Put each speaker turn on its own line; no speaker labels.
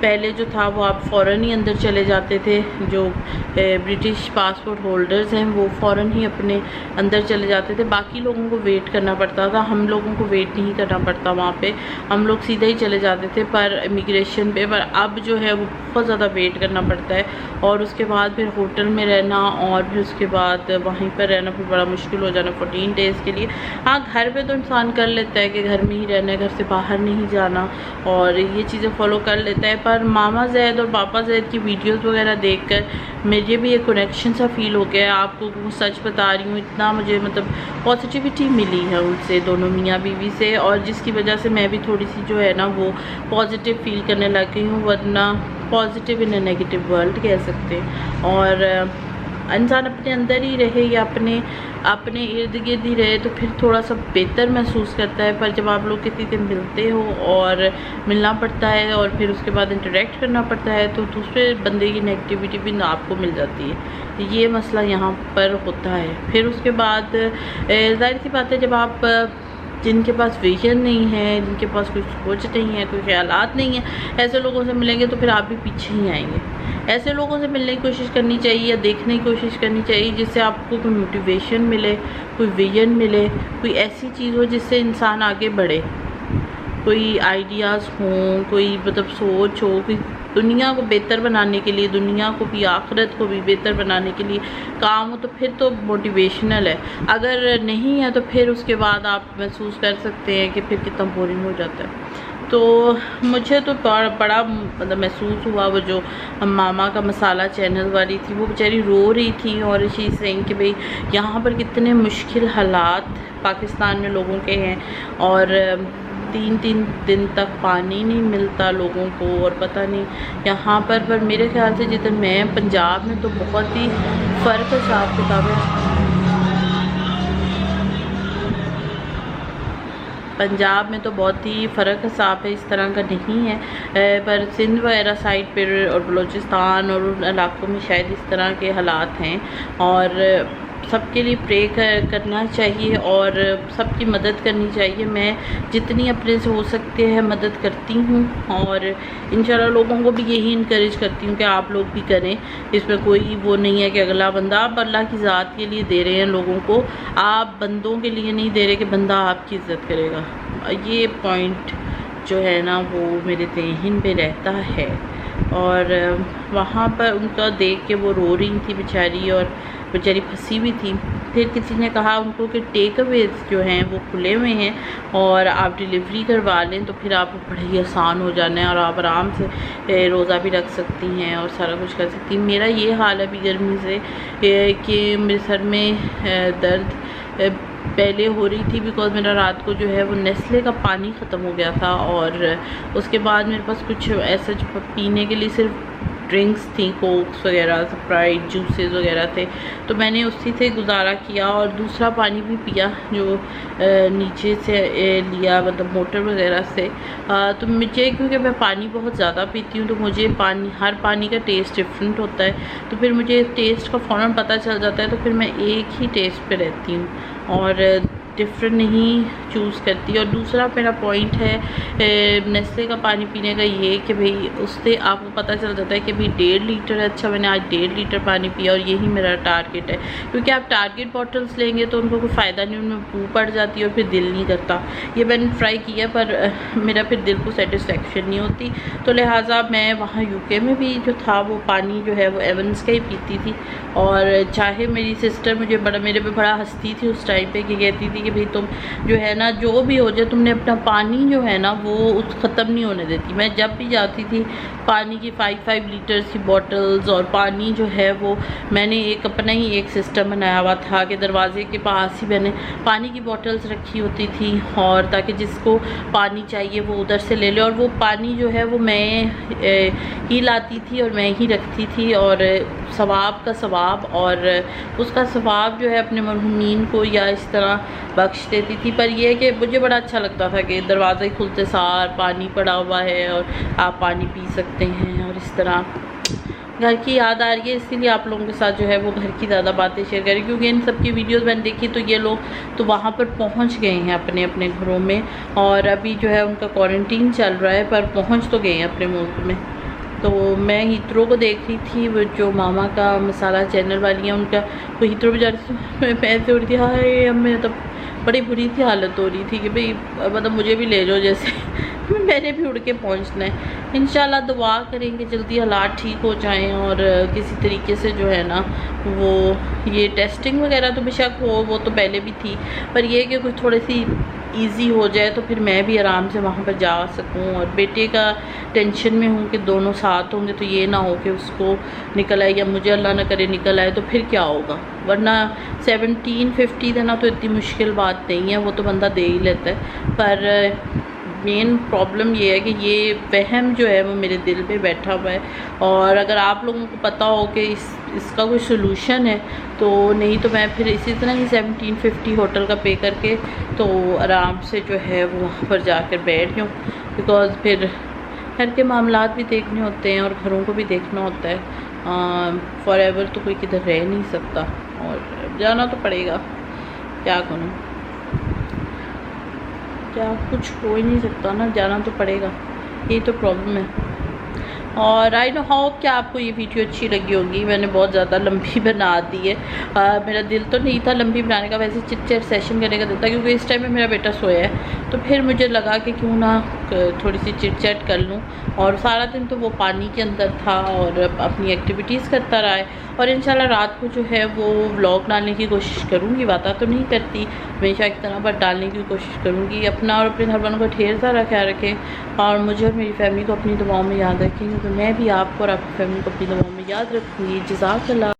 پہلے جو تھا وہ آپ فوراً ہی اندر چلے جاتے تھے، جو برٹش پاسپورٹ ہولڈرز ہیں وہ فوراً ہی اپنے اندر چلے جاتے تھے، باقی لوگوں کو ویٹ کرنا پڑتا تھا، ہم لوگوں کو ویٹ نہیں کرنا پڑتا وہاں پہ، ہم لوگ سیدھا ہی چلے جاتے تھے پر امیگریشن پہ، پر اب جو ہے وہ بہت زیادہ ویٹ کرنا پڑتا ہے، اور اس کے بعد پھر ہوٹل میں رہنا، اور پھر اس کے بعد وہیں پر رہنا پھر بڑا مشکل ہو جانا 14 ڈیز کے لیے۔ ہاں گھر پہ تو انسان کر لیتا ہے کہ گھر میں ہی رہنا ہے، گھر سے باہر نہیں جانا، اور یہ چیزیں فالو کر لیتا ہے، پر ماما زید اور پاپا زید کی ویڈیوز وغیرہ دیکھ کر مجھے بھی ایک کنیکشن سا فیل ہو گیا ہے۔ آپ کو سچ بتا رہی ہوں، اتنا مجھے مطلب پازیٹیوٹی ملی ہے ان سے، دونوں میاں بیوی سے، اور جس کی وجہ سے میں بھی تھوڑی سی جو ہے نا وہ پازیٹیو فیل کرنے لگ گئی ہوں، ورنہ positive in a negative world کہہ سکتے ہیں۔ اور انسان اپنے اندر ہی رہے یا اپنے ارد گرد ہی رہے تو پھر تھوڑا سا بہتر محسوس کرتا ہے، پر جب آپ لوگ کسی سے ملتے ہو اور ملنا پڑتا ہے اور پھر اس کے بعد انٹریکٹ کرنا پڑتا ہے تو دوسرے بندے کی نیگیٹیوٹی بھی آپ کو مل جاتی ہے، یہ مسئلہ یہاں پر ہوتا ہے۔ پھر اس کے بعد ظاہر سی بات ہے، جب آپ جن کے پاس ویژن نہیں ہے، جن کے پاس کوئی سوچ نہیں ہے، کوئی خیالات نہیں ہیں، ایسے لوگوں سے ملیں گے تو پھر آپ بھی پیچھے ہی آئیں گے۔ ایسے لوگوں سے ملنے کی کوشش کرنی چاہیے یا دیکھنے کی کوشش کرنی چاہیے جس سے آپ کو کوئی موٹیویشن ملے، کوئی ویژن ملے، کوئی ایسی چیز ہو جس سے انسان آگے بڑھے، کوئی آئیڈیاز ہوں، کوئی مطلب سوچ ہو، کوئی دنیا کو بہتر بنانے کے لیے، دنیا کو بھی آخرت کو بھی بہتر بنانے کے لیے کام ہو، تو پھر تو موٹیویشنل ہے۔ اگر نہیں ہے تو پھر اس کے بعد آپ محسوس کر سکتے ہیں کہ پھر کتنا بورنگ ہو جاتا ہے۔ تو مجھے تو بڑا مطلب محسوس ہوا، وہ جو ماما کا مسالہ چینل والی تھی وہ بیچاری رو رہی تھی، اور شی سینگ کہ بھئی یہاں پر کتنے مشکل حالات پاکستان میں لوگوں کے ہیں، اور 3 دن تک پانی نہیں ملتا لوگوں کو، اور پتہ نہیں یہاں پر میرے خیال سے جتنے میں پنجاب میں تو بہت ہی فرق حساب کتاب ہے، پنجاب میں تو بہت ہی فرق حساب ہے، اس طرح کا نہیں ہے، پر سندھ وغیرہ سائڈ پہ اور بلوچستان اور ان علاقوں میں شاید اس طرح کے حالات ہیں، اور سب کے لیے پرے کرنا چاہیے اور سب کی مدد کرنی چاہیے۔ میں جتنی اپنے سے ہو سکتے ہیں مدد کرتی ہوں، اور انشاءاللہ لوگوں کو بھی یہی انکریج کرتی ہوں کہ آپ لوگ بھی کریں، اس میں کوئی وہ نہیں ہے کہ اگلا بندہ، آپ اللہ کی ذات کے لیے دے رہے ہیں لوگوں کو، آپ بندوں کے لیے نہیں دے رہے کہ بندہ آپ کی عزت کرے گا، یہ پوائنٹ جو ہے نا وہ میرے ذہن پہ رہتا ہے۔ اور وہاں پر ان کا دیکھ کے وہ رو رہی تھی بیچاری، اور بیچاری پھنسی بھی تھی۔ پھر کسی نے کہا ان کو کہ ٹیک اویز جو ہیں وہ کھلے ہوئے ہیں اور آپ ڈیلیوری کروا لیں تو پھر آپ کو بڑا ہی آسان ہو جانا ہے، اور آپ آرام سے روزہ بھی رکھ سکتی ہیں اور سارا کچھ کر سکتی ہیں۔ میرا یہ حال ہے ابھی گرمی سے کہ میرے سر میں درد پہلے ہو رہی تھی، بیکاز میرا رات کو جو ہے وہ نیسلے کا پانی ختم ہو گیا تھا، اور اس کے بعد میرے پاس کچھ ایسا پینے کے لیے صرف ڈرنکس تھیں، کوکس وغیرہ، سپرائٹ، جوسز وغیرہ تھے، تو میں نے اسی سے گزارا کیا، اور دوسرا پانی بھی پیا جو نیچے سے لیا، مطلب موٹر وغیرہ سے۔ تو مجھے کیونکہ میں پانی بہت زیادہ پیتی ہوں تو مجھے ہر پانی کا ٹیسٹ ڈفرینٹ ہوتا ہے، تو پھر مجھے ٹیسٹ کا فوراً پتہ چل جاتا ہے، تو پھر میں ایک ہی ٹیسٹ پہ رہتی ہوں اور ڈفرینٹ نہیں چوز کرتی۔ اور دوسرا میرا پوائنٹ ہے نیسلے کا پانی پینے کا یہ کہ بھئی اس سے آپ کو پتہ چل جاتا ہے کہ بھئی 1.5 لیٹر ہے، اچھا میں نے آج 1.5 لیٹر پانی پیا، اور یہی میرا ٹارگیٹ ہے، کیونکہ آپ ٹارگیٹ بوٹلز لیں گے تو ان کو کوئی فائدہ نہیں، ان میں بو پڑ جاتی ہے اور پھر دل نہیں کرتا۔ یہ میں نے ٹرائی کیا پر میرا پھر دل کو سیٹسفیکشن نہیں ہوتی، تو لہٰذا میں وہاں UK میں بھی جو تھا وہ پانی جو ہے وہ ایونس کا ہی پیتی تھی، اور چاہے میری سسٹر میرے پہ بڑا ہنستی تھی اس ٹائم پہ کہ کہتی تھی کہ بھئی تم جو ہے نا جو بھی ہو جائے تم نے اپنا پانی جو ہے نا وہ ختم نہیں ہونے دیتی۔ میں جب بھی جاتی تھی پانی کی 5 لیٹرز کی بوٹلز، اور پانی جو ہے وہ میں نے اپنا ہی ایک سسٹم بنایا ہوا تھا کہ دروازے کے پاس ہی میں نے پانی کی بوٹلز رکھی ہوتی تھی، اور تاکہ جس کو پانی چاہیے وہ ادھر سے لے لے، اور وہ پانی جو ہے وہ میں ہی لاتی تھی اور میں ہی رکھتی تھی، اور ثواب کا ثواب اور اس کا ثواب جو ہے اپنے مرحومین کو یا اس طرح بخش دیتی تھی۔ پر یہ کہ مجھے بڑا اچھا لگتا تھا کہ دروازے کھلتے سار پانی پڑا ہوا ہے اور آپ پانی پی سکتے ہیں، اور اس طرح گھر کی یاد آ رہی ہے، اسی لیے آپ لوگوں کے ساتھ جو ہے وہ گھر کی زیادہ باتیں شیئر کریں، کیونکہ ان سب کی ویڈیوز میں نے دیکھی تو یہ لوگ تو وہاں پر پہنچ گئے ہیں اپنے اپنے گھروں میں، اور ابھی جو ہے ان کا کوارنٹین چل رہا ہے، پر پہنچ تو گئے ہیں اپنے ملک میں۔ تو میں ہیترو کو دیکھ رہی تھی، وہ جو ماما کا مسالہ چینل والی ہیں ان کا، وہ ہیترو پہ جا رہی تھی، میں سے اڑ رہی تھی، ہائے اب میں تب بڑی بری سی حالت ہو رہی تھی کہ بھئی مطلب مجھے بھی لے جاؤ جیسے میں نے بھی اڑ کے پہنچنا ہے۔ انشاءاللہ دعا کریں کہ جلدی حالات ٹھیک ہو جائیں اور کسی طریقے سے جو ہے نا وہ یہ ٹیسٹنگ وغیرہ تو بے شک ہو، وہ تو پہلے بھی تھی، پر یہ کہ کچھ تھوڑی سی ایزی ہو جائے تو پھر میں بھی آرام سے وہاں پر جا سکوں۔ اور بیٹے کا ٹینشن میں ہوں کہ دونوں ساتھ ہوں گے تو یہ نہ ہو کہ اس کو نکل آئے یا مجھے اللہ نہ کرے نکل آئے تو پھر کیا ہوگا، ورنہ 1750 دینا تو اتنی مشکل بات نہیں ہے، وہ تو بندہ دے ہی لیتا ہے۔ پر مین پرابلم یہ ہے کہ یہ وہم جو ہے وہ میرے دل پہ بیٹھا ہوا ہے، اور اگر آپ لوگوں کو پتہ ہو کہ اس کا کوئی سلوشن ہے تو نہیں تو میں پھر اسی طرح ہی 1750 ہوٹل کا پے کر کے تو آرام سے جو ہے وہ وہاں پر جا کر بیٹھ جاؤں، بیکاز پھر گھر کے معاملات بھی دیکھنے ہوتے ہیں اور گھروں کو بھی دیکھنا ہوتا ہے، فار ایور تو کوئی کدھر رہ نہیں سکتا اور جانا تو پڑے گا، کیا کروں، کیا کچھ ہو ہی نہیں سکتا نا، جانا تو پڑے گا، یہی تو پرابلم ہے۔ اور آئی نو ہوپ کہ آپ کو یہ ویڈیو اچھی لگی ہوگی، میں نے بہت زیادہ لمبی بنا دی ہے، میرا دل تو نہیں تھا لمبی بنانے کا، ویسے چٹ چیٹ سیشن کرنے کا دل تھا کیونکہ اس ٹائم میں میرا بیٹا سویا ہے، تو پھر مجھے لگا کہ کیوں نہ تھوڑی سی چٹ چیٹ کر لوں، اور سارا دن تو وہ پانی کے اندر تھا اور اپنی ایکٹیویٹیز کرتا رہا ہے، اور انشاءاللہ رات کو جو ہے وہ ولاگ ڈالنے کی کوشش کروں گی، وعدہ تو نہیں کرتی ہمیشہ کی طرح، پر ڈالنے کی کوشش کروں گی۔ اپنا اور اپنے گھر والوں کا ڈھیر سارا خیال رکھیں، اور مجھے اور میری فیملی کو اپنی دعاؤں میں یاد رکھیں، کیونکہ میں بھی آپ کو اور آپ کی فیملی کو اپنی دعاؤں میں یاد رکھوں گی۔ جزاک اللہ۔